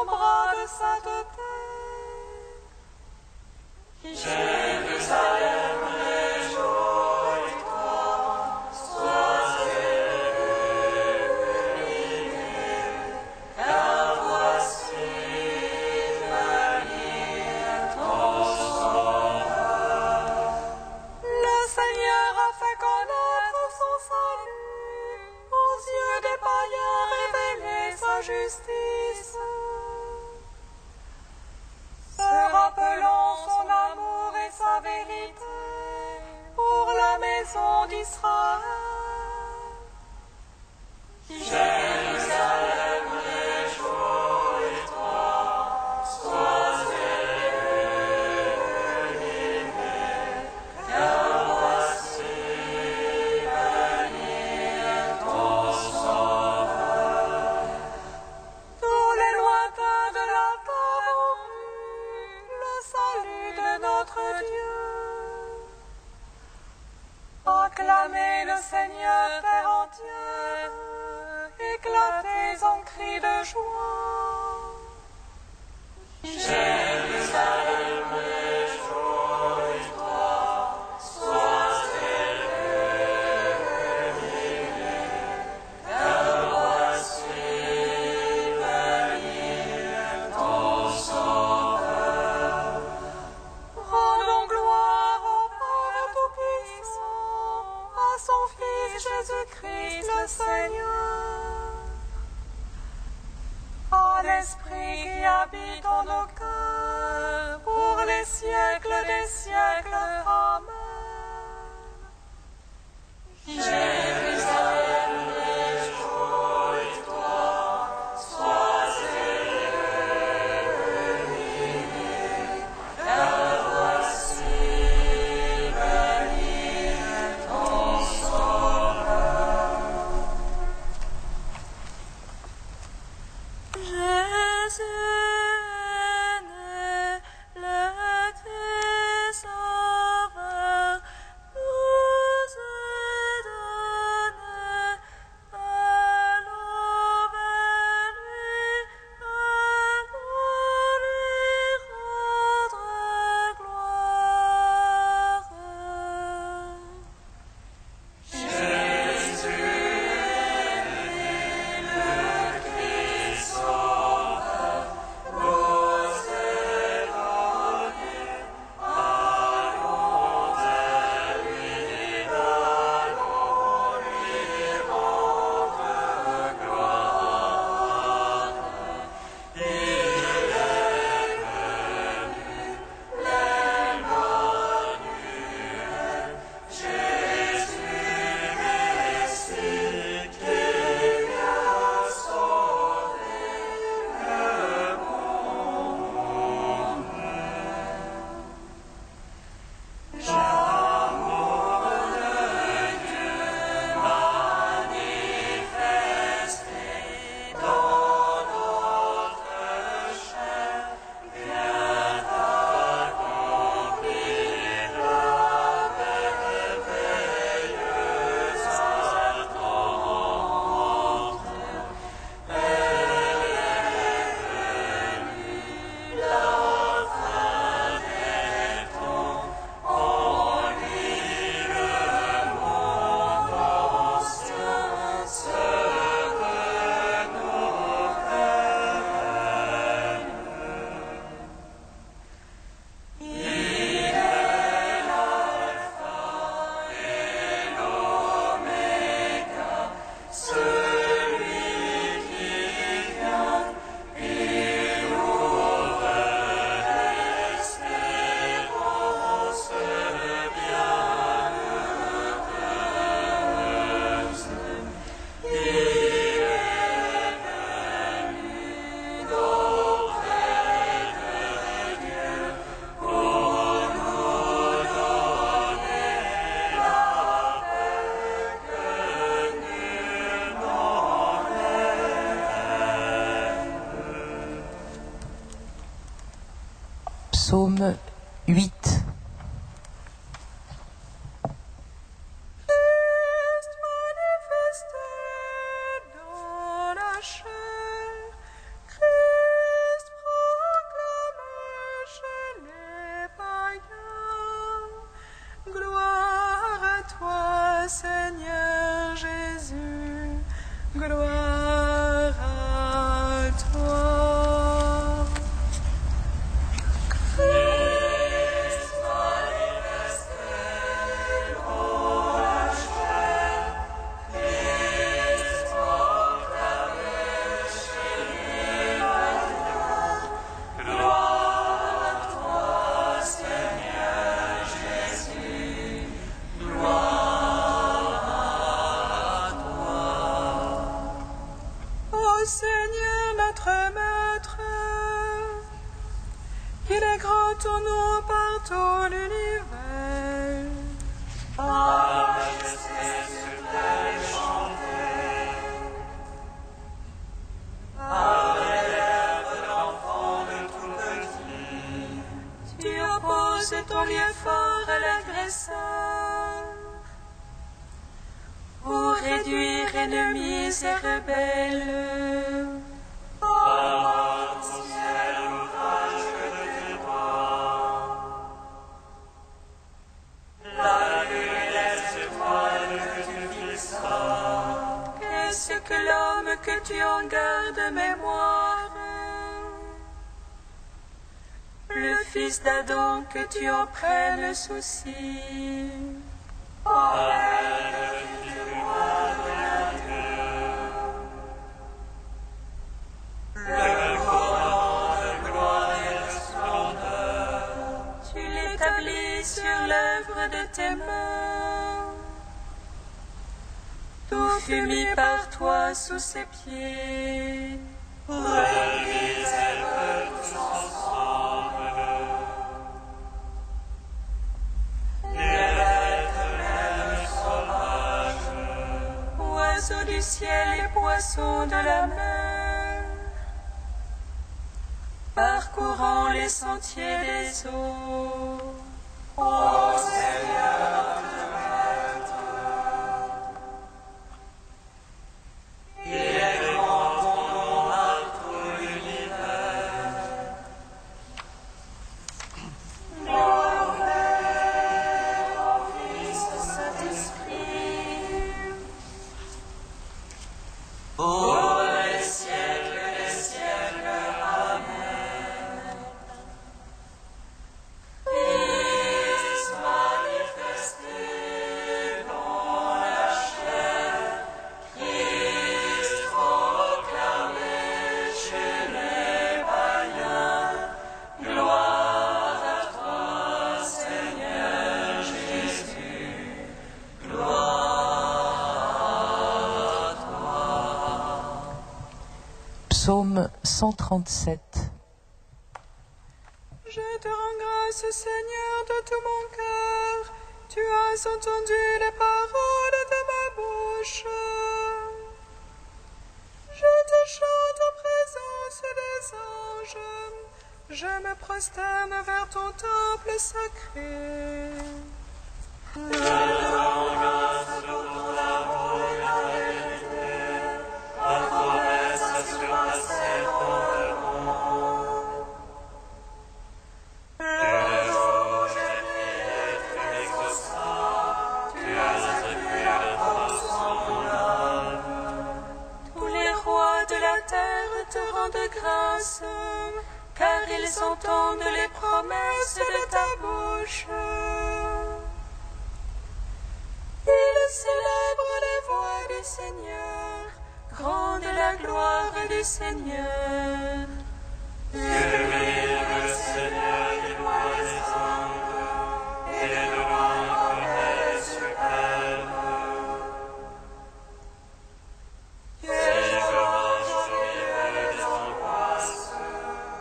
ton bras de sainteté. Jérusalem, réjouis-toi, sois illuminée, car voici venir ton sauveur. Le Seigneur a fait connaître son salut, aux yeux des païens révéler sa justice. Se rappelant son amour et sa vérité pour la maison d'Israël. Jérusalem, réjouis-toi, sois illuminée, car voici venir ton sauveur. Tous les lointains de la terre ont vu le salut de notre Dieu. Acclamez le Seigneur terre entière, éclatez en cris de joie. Jérusalem, réjouis-toi, sois illuminée, car voici venir ton sauveur. Rendons gloire au Père Tout-Puissant, à son Fils Jésus-Christ le Seigneur, à l'Esprit qui habite en nos cœurs, pour les siècles des siècles. Amen. Jérusalem, réjouis-toi, sois illuminée, car voici venir ton sauveur. Jésus est né, le Christ Sauveur nous est donné. Allons vers lui, allons lui rendre gloire. Jésus est né, le Christ Sauveur nous est donné. Allons vers lui, allons lui rendre gloire. Il est venu, l'Emmanuel, Jésus Messie, qui vient sauver le monde. L'amour de Dieu manifesté dans notre chair vient accomplir la merveilleuse attente. Elle est venue, la fin des temps, en lui le monde ancien se renouvelle. Il est l'alpha et l'oméga, celui qui vient, il ouvre l'espérance bienheureuse. Il est venu d'auprès de Dieu pour nous donner la paix que nul n'enlève. Psaume 8. Christ manifesté dans la chair, Christ toi, Seigneur Jésus, gloire à toi. Christ manifesté dans la chair, Christ proclamé chez les païens, gloire à toi, Seigneur Jésus, gloire à toi. Ô Seigneur notre Maître, il est grand ton nom par tout l'univers. Ta majesté sur terre est chantée. Avec l'herbe d'enfant de tout petit, tu opposes ton lieu fort à l'agresseur. Pour réduire ennemis et rebelles. Par ton ciel, ouvrage de tes doigts. La lune et les étoiles que tu fixas. Qu'est-ce que l'homme que tu en gardes mémoire? Le fils d'Adam que tu en prennes souci. Le courant de gloire et de splendeur, tu l'établis sur l'œuvre de tes mains. Tout fut mis par toi sous ses pieds. L'Église et le peuple tous ensemble. Les bêtes même sauvages, oiseaux du ciel et poissons de la mer, parcourant les sentiers des eaux. Ô Seigneur notre Maître, il est grand ton nom par tout l'univers. Gloire au Père, au Fils, au Saint-Esprit, pour les siècles des siècles. Amen. Christ manifesté dans la chair, Christ proclamé chez les païens, gloire à toi, Seigneur Jésus, gloire à toi. Psaume 137. Je te rends grâce, Seigneur, de tout mon cœur. Tu as entendu les paroles de ma bouche. Je te chante en présence des anges. Je me prosterne vers ton temple sacré. Je te rends grâce pour ton amour et ta vérité. Ta promesse a surpassé ton monde. Le jour où j'ai prié, tu m'exauças, tu as attribué la force en mon âme. Tous les rois de la terre te rendent grâce, car ils entendent les promesses de ta bouche. Ils célèbrent les voies du Seigneur, grande est la gloire du Seigneur. Le Seigneur qui voit les anges, et de loin connaît superbe. Si je marche au milieu des angoisses,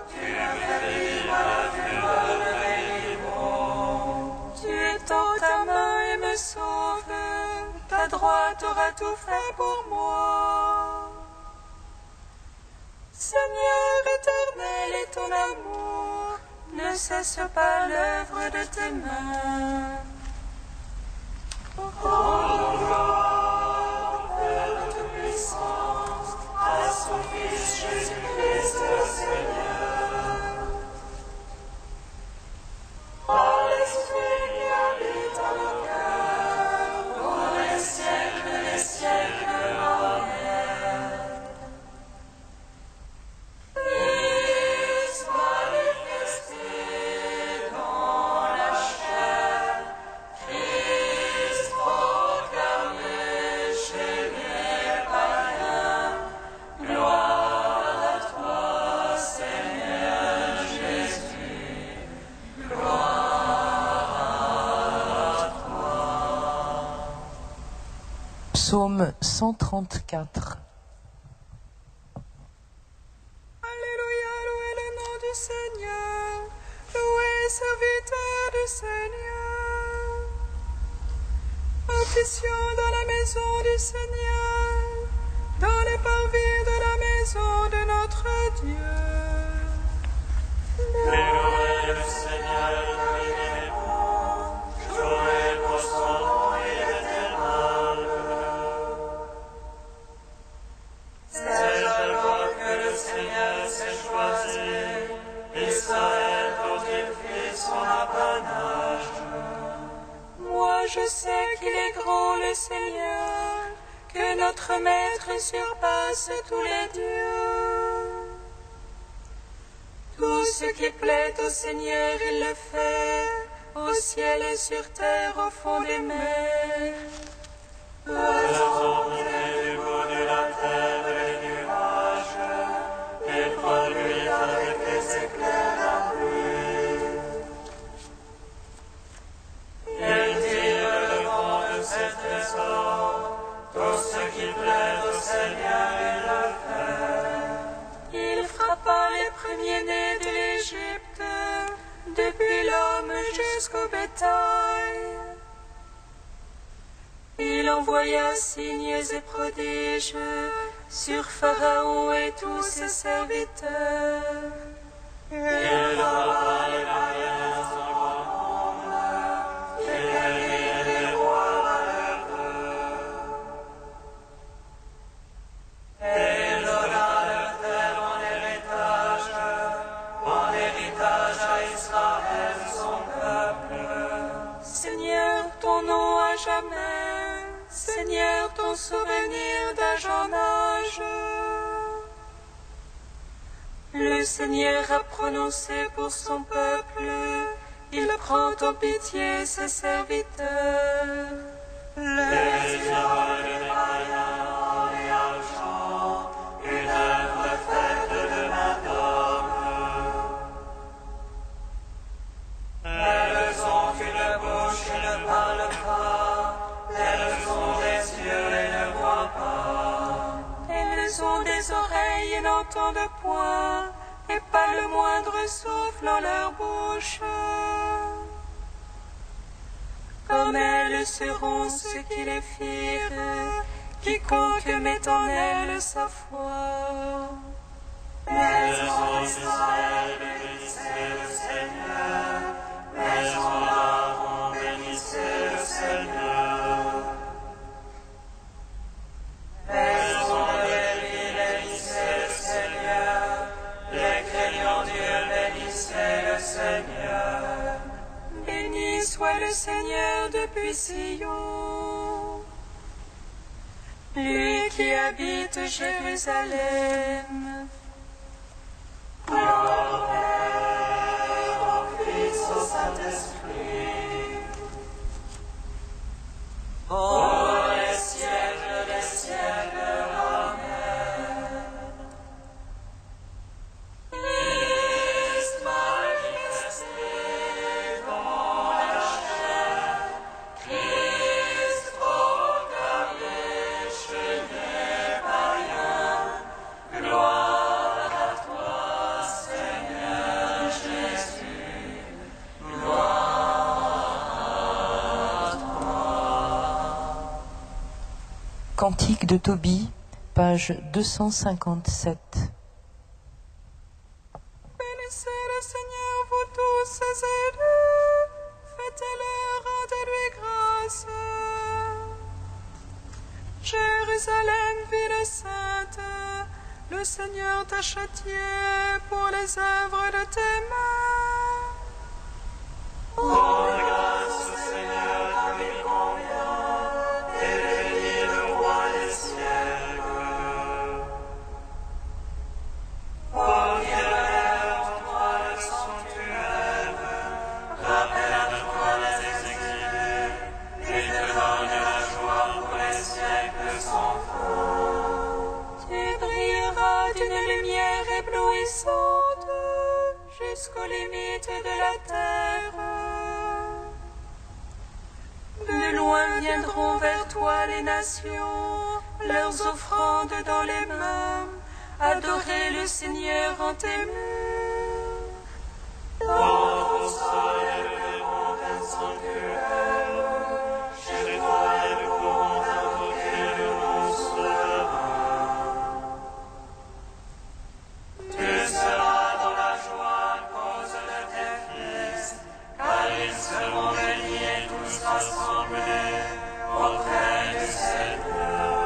tu me fais vivre la fureur des vivants. Tu étends ta main et me sauves, ta droite aura tout fait pour moi. Seigneur éternel, et ton amour ne cesse pas l'œuvre de tes mains. Oh, gloire, Père de toute puissance, à son Fils Jésus-Christ le Seigneur. À l'Esprit qui habite dans nos cœurs, pour les Psaume 134. Alléluia, louez le nom du Seigneur. Louez, serviteurs du Seigneur. Officions dans la maison du Seigneur, dans les parvis de la maison de notre Dieu. Louez le Seigneur, louez-le, jouez pour son nom éternel. C'est alors que le Seigneur s'est choisi, Israël dont il fit son apanage. Moi je sais qu'il est grand le Seigneur, que notre Maître surpasse tous les dieux. Tout ce qui plaît au Seigneur, il le fait, au ciel et sur terre, au fond des mers. Les ondes du bout de la terre et les nuages, il produit avec les éclairs la pluie. Il tire le vent de ses trésors, tout ce qui plaît au Seigneur, il le fait. Il frappa les premiers-nés de l'Égypte, depuis l'homme jusqu'au bétail. Il envoya signes et prodiges sur Pharaon et tous ses serviteurs. Il frappa les païens en grand nombre, il réunit les rois à leur deux. Et il donna leur terre en héritage à Israël son peuple. Seigneur, ton nom à jamais, Seigneur, ton souvenir d'âge en âge. Le Seigneur a prononcé pour son peuple, il prend en pitié ses serviteurs. Les idoles des païens en et argent, une œuvre faite de main d'homme. Elles ont une bouche et ne parlent pas, elles ont des yeux et ne voient pas. Elles ont des oreilles et n'entendent point, et pas le moindre souffle dans leur bouche. Comme elles seront ceux qui les firent, quiconque met en elles sa foi. Maison d'Israël, bénissez le Seigneur, maison d'Aaron, bénissez le Seigneur. Maison de Lévi, bénissez le Seigneur, les craignants Dieu, bénissez le Seigneur. Béni soit le Seigneur depuis Sion, lui qui habite Jérusalem. Gloire au Père, au Fils, au Saint-Esprit. Pour les siècles des siècles, Amen. Christ manifesté dans la chair, Christ proclamé chez les païens, gloire à toi, Seigneur Jésus, gloire à toi. Cantique de Tobie, page 257. Bénissez le Seigneur, vous tous ses élus, fêtez-le, rendez-lui grâce. Jérusalem, ville sainte, le Seigneur t'a châtié pour les œuvres de tes mains. Rends grâce au Seigneur comme il convient, et bénis le roi des siècles. Ô qui relève en toi le sanctuaire, rappelle à toi les exilés, et te donne la joie pour les siècles sans fin. Tu brilleras d'une lumière éblouissante jusqu'aux limites de la terre. viendront vers toi les nations, leurs offrandes dans les mains, adorer le Seigneur en tes murs. Dans ton sol est le monde un sanctuaire, chez toi est le bon d'invoquer le nom souverain. Tu seras dans la joie à cause de tes fils, car ils seront bénis tous rassemblés auprès du Seigneur.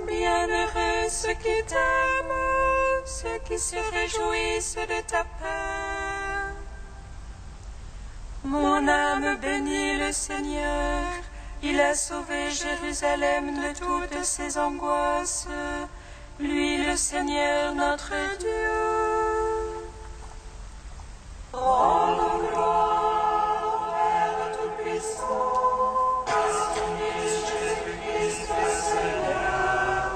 Bienheureux ceux qui t'aiment, ceux qui se réjouissent de ta paix. Mon âme bénit le Seigneur, il a sauvé Jérusalem de toutes ses angoisses. Lui, le Seigneur, notre Dieu. Rendons gloire au Père Tout-Puissant, à son Fils Jésus-Christ le Seigneur.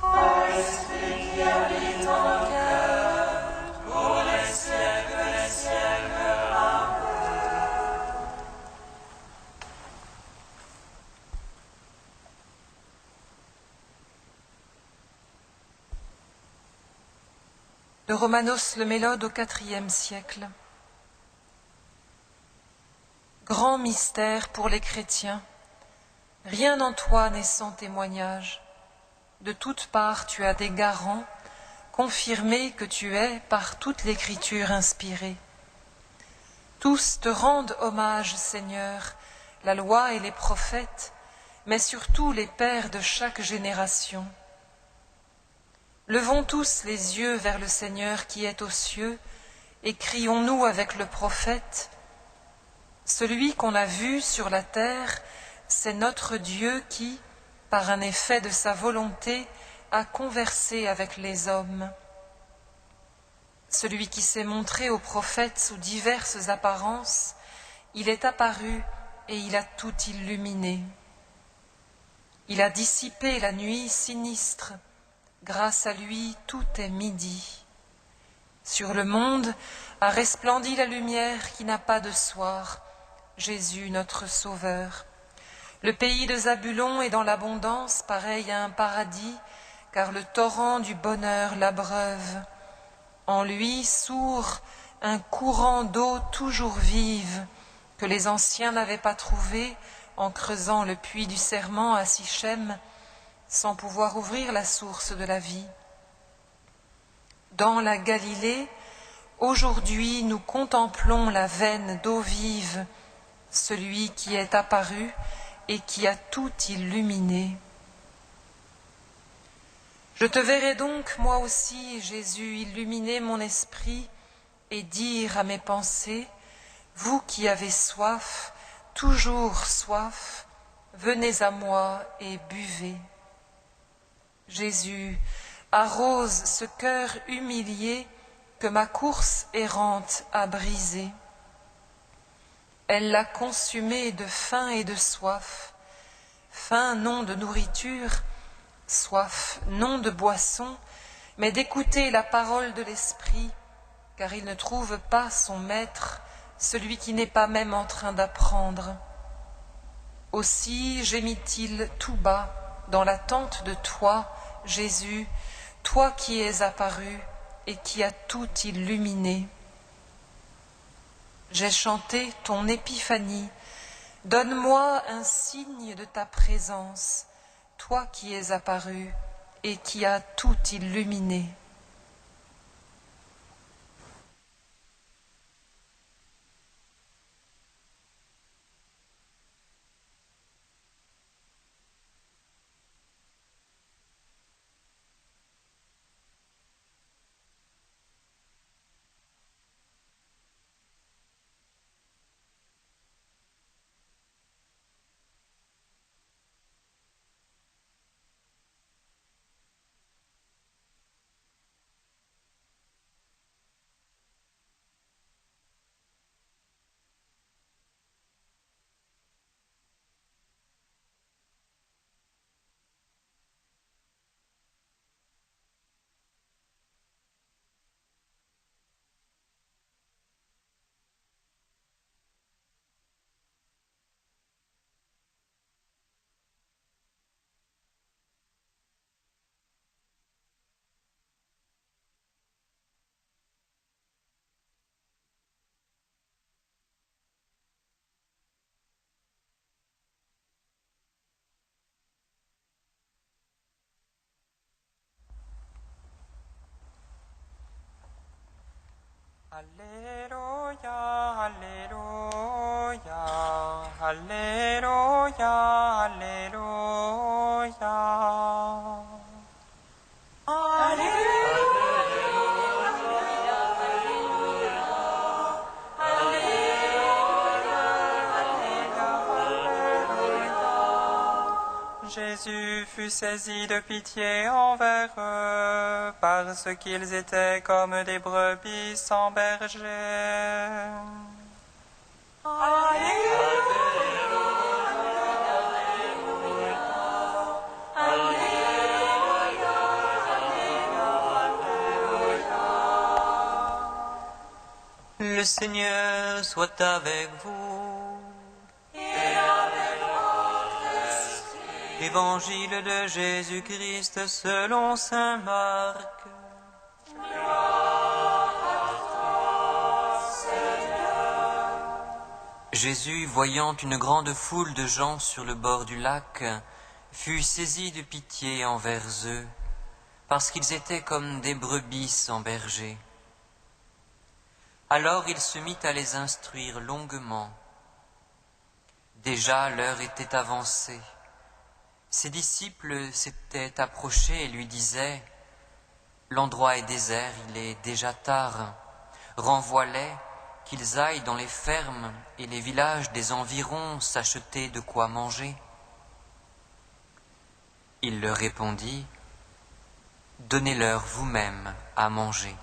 À l'Esprit qui habite en nos cœurs, pour les siècles des siècles. Amen. De Romanos le Mélode au IVe siècle. Grand mystère pour les chrétiens, rien en toi n'est sans témoignage. De toutes parts tu as des garants, confirmés que tu es par toute l'écriture inspirée. Tous te rendent hommage, Seigneur, la loi et les prophètes, mais surtout les pères de chaque génération. Levons tous les yeux vers le Seigneur qui est aux cieux, et crions-nous avec le prophète. Celui qu'on a vu sur la terre, c'est notre Dieu qui, par un effet de sa volonté, a conversé avec les hommes. Celui qui s'est montré aux prophètes sous diverses apparences, il est apparu et il a tout illuminé. Il a dissipé la nuit sinistre, grâce à lui tout est midi. Sur le monde a resplendi la lumière qui n'a pas de soir, Jésus notre Sauveur. Le pays de Zabulon est dans l'abondance, pareil à un paradis, car le torrent du bonheur l'abreuve. En lui sourd un courant d'eau toujours vive, que les anciens n'avaient pas trouvé en creusant le puits du serment à Sichem, sans pouvoir ouvrir la source de la vie. Dans la Galilée, aujourd'hui nous contemplons la veine d'eau vive, celui qui est apparu et qui a tout illuminé. Je te verrai donc, moi aussi, Jésus, illuminer mon esprit et dire à mes pensées, vous qui avez soif, toujours soif, venez à moi et buvez. Jésus, arrose ce cœur humilié que ma course errante a brisé. Elle l'a consumé de faim et de soif, faim non de nourriture, soif non de boisson, mais d'écouter la parole de l'Esprit, car il ne trouve pas son maître, celui qui n'est pas même en train d'apprendre. Aussi gémit-il tout bas dans l'attente de toi, Jésus, toi qui es apparu et qui as tout illuminé. J'ai chanté ton épiphanie, donne-moi un signe de ta présence, toi qui es apparu et qui as tout illuminé. Alléluia, Alléluia, Alléluia, Alléluia. Jésus fut saisi de pitié envers eux, parce qu'ils étaient comme des brebis sans berger. Le Seigneur soit avec vous. Évangile de Jésus-Christ selon saint Marc. Jésus, voyant une grande foule de gens sur le bord du lac, fut saisi de pitié envers eux, parce qu'ils étaient comme des brebis sans berger. Alors il se mit à les instruire longuement. Déjà l'heure était avancée. Ses disciples s'étaient approchés et lui disaient « L'endroit est désert, il est déjà tard. Renvoie-les, qu'ils aillent dans les fermes et les villages des environs s'acheter de quoi manger. » Il leur répondit « Donnez-leur vous-même à manger. »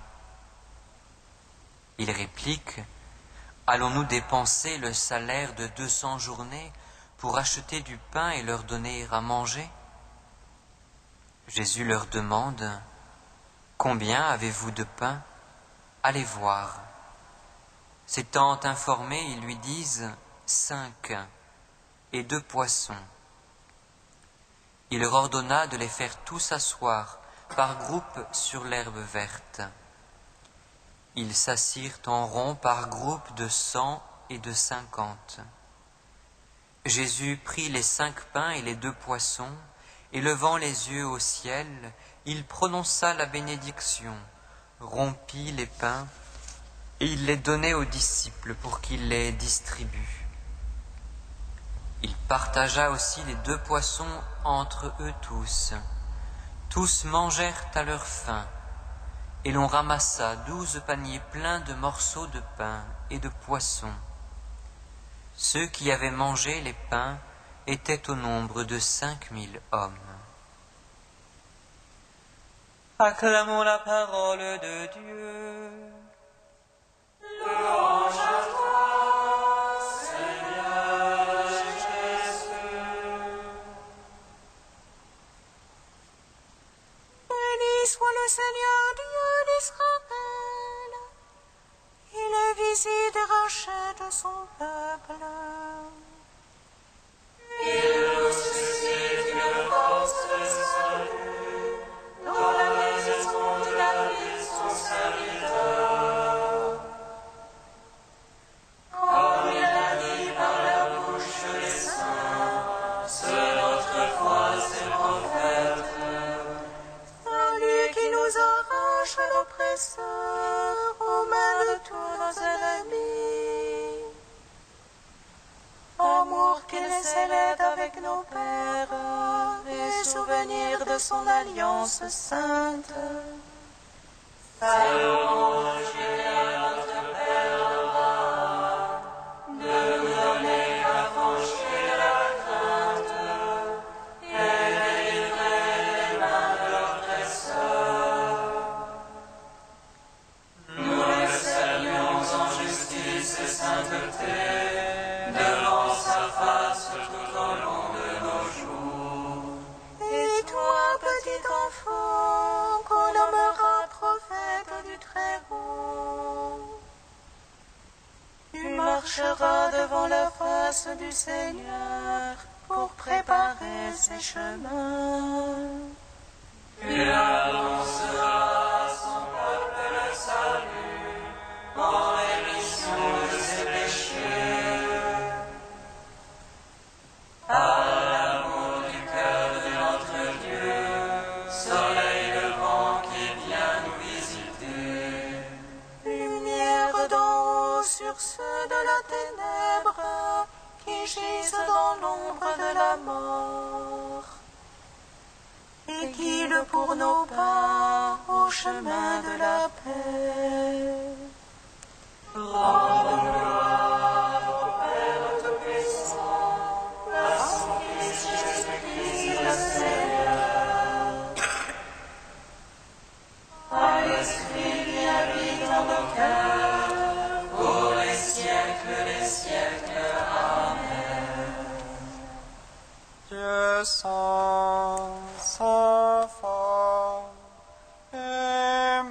Ils répliquent « Allons-nous dépenser le salaire de 200 journées pour acheter du pain et leur donner à manger ?» Jésus leur demande « Combien avez-vous de pain ? Allez voir. » S'étant informés, ils lui disent « 5 et 2 poissons. » Il leur ordonna de les faire tous asseoir par groupes sur l'herbe verte. Ils s'assirent en rond par groupes de 100 et de 50. Jésus prit les 5 pains et les 2 poissons, et levant les yeux au ciel, il prononça la bénédiction, rompit les pains, et il les donnait aux disciples pour qu'ils les distribuent. Il partagea aussi les 2 poissons entre eux tous. Tous mangèrent à leur faim, et l'on ramassa 12 paniers pleins de morceaux de pain et de poissons. Ceux qui avaient mangé les pains étaient au nombre de 5000 hommes. Acclamons la parole de Dieu. Louange à toi, Seigneur Jésus. Béni soit le Seigneur Dieu d'Israël. Il visite et rachète son peuple. Il nous suscite une force de salut dans la maison de David, son serviteur. Comme il a dit par la bouche des saints, selon autrefois ses prophètes. Celui qui nous arrache à l'oppresseur, aux mains de tous nos ennemis. Amour qu'il scellait avec nos pères, et souvenir de son alliance sainte. Sa louange est à notre Père Abraham, de nous donner affranchir la crainte et délivrer les mains de l'oppresseur. Nous le saluons en justice et sainteté, devant sa face tout au long de nos jours. Et toi, petit enfant, qu'on nommera prophète du Très-Haut, tu marcheras devant la face du Seigneur pour préparer ses chemins. Tu annonceras à son peuple le salut, en rémission de ses péchés. À l'amour du cœur de notre Dieu, soleil levant qui vient nous visiter. Lumière de la ténèbre, qui gisent dans l'ombre de la mort, et guide pour nos pas au chemin de la paix. Rends gloire au Père Tout-Puissant, à son Fils Jésus-Christ le Seigneur, à l'Esprit qui habite en nos cœurs, pour les siècles des siècles. Amen. Dieu saint, saint fort, Emmanuel,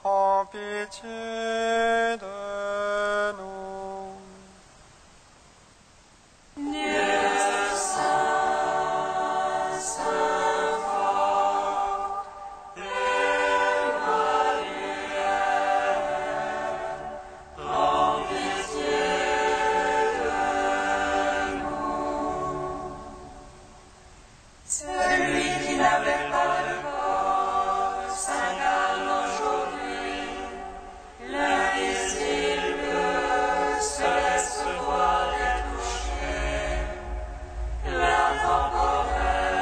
prends pitié de nous. Dieu saint, saint fort, Emmanuel, prends pitié de nous. Celui qui n'avait pas de corps s'incarne aujourd'hui. L'invisible se laisse voir et toucher. L'intemporel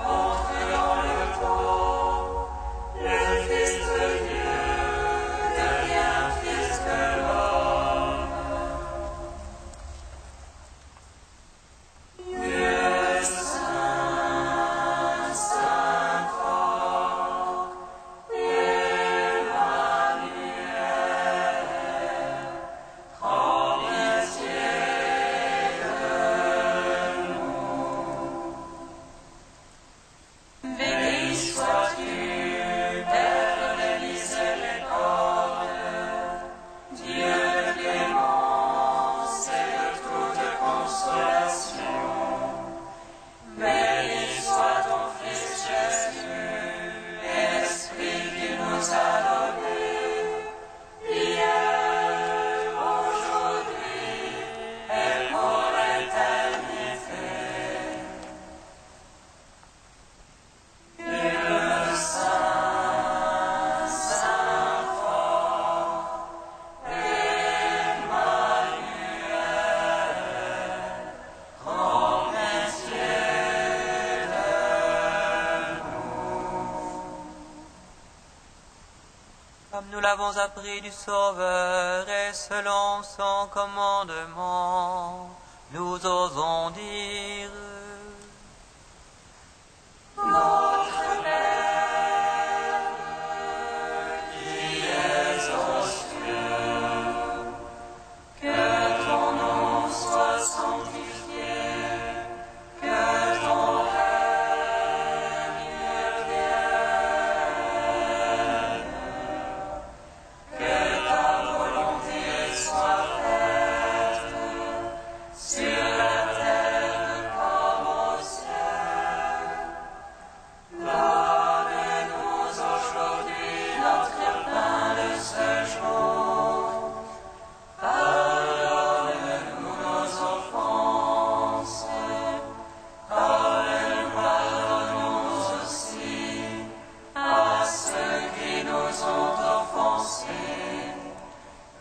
entre dans le beau. Le Fils de Dieu devient Fils de l'homme. Dieu saint, saint fort, Emmanuel, prends pitié de nous. Béni sois-tu, Père de miséricorde, Dieu de clémence et de toute consolation. Béni soit ton Fils Jésus, et l'Esprit qui nous a donnés, hier, aujourd'hui, et pour l'éternité. Dieu saint, saint fort, Emmanuel, prends pitié de Comme nous l'avons appris du Sauveur et selon son commandement, nous osons dire Notre Père, qui es aux cieux, que ton nom soit sanctifié, que ton règne vienne, que ta volonté soit faite sur la terre comme au ciel. Donne-nous aujourd'hui notre pain de ce jour. Pardonne-nous nos offenses, comme nous pardonnons aussi à ceux qui nous ont offensés.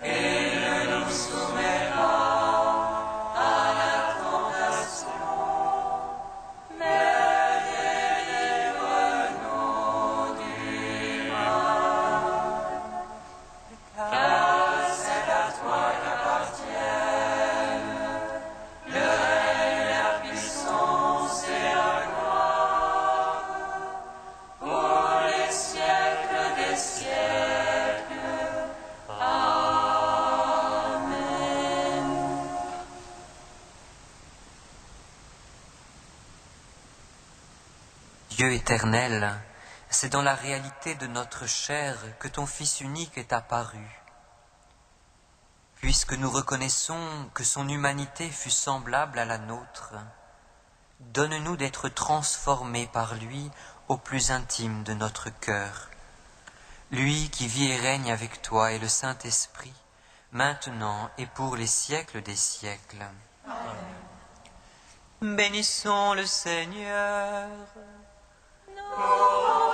Et ne nous soumets pas à la tentation, mais délivre-nous du mal. Car c'est à toi qu'appartiennent le règne, la puissance et la gloire pour les siècles des siècles. Amen. Dieu éternel, c'est dans la réalité de notre chair que ton Fils unique est apparu. Puisque nous reconnaissons que son humanité fut semblable à la nôtre, donne-nous d'être transformés par lui au plus intime de notre cœur. Lui qui vit et règne avec toi et le Saint-Esprit, maintenant et pour les siècles des siècles. bénissons le Seigneur. Nous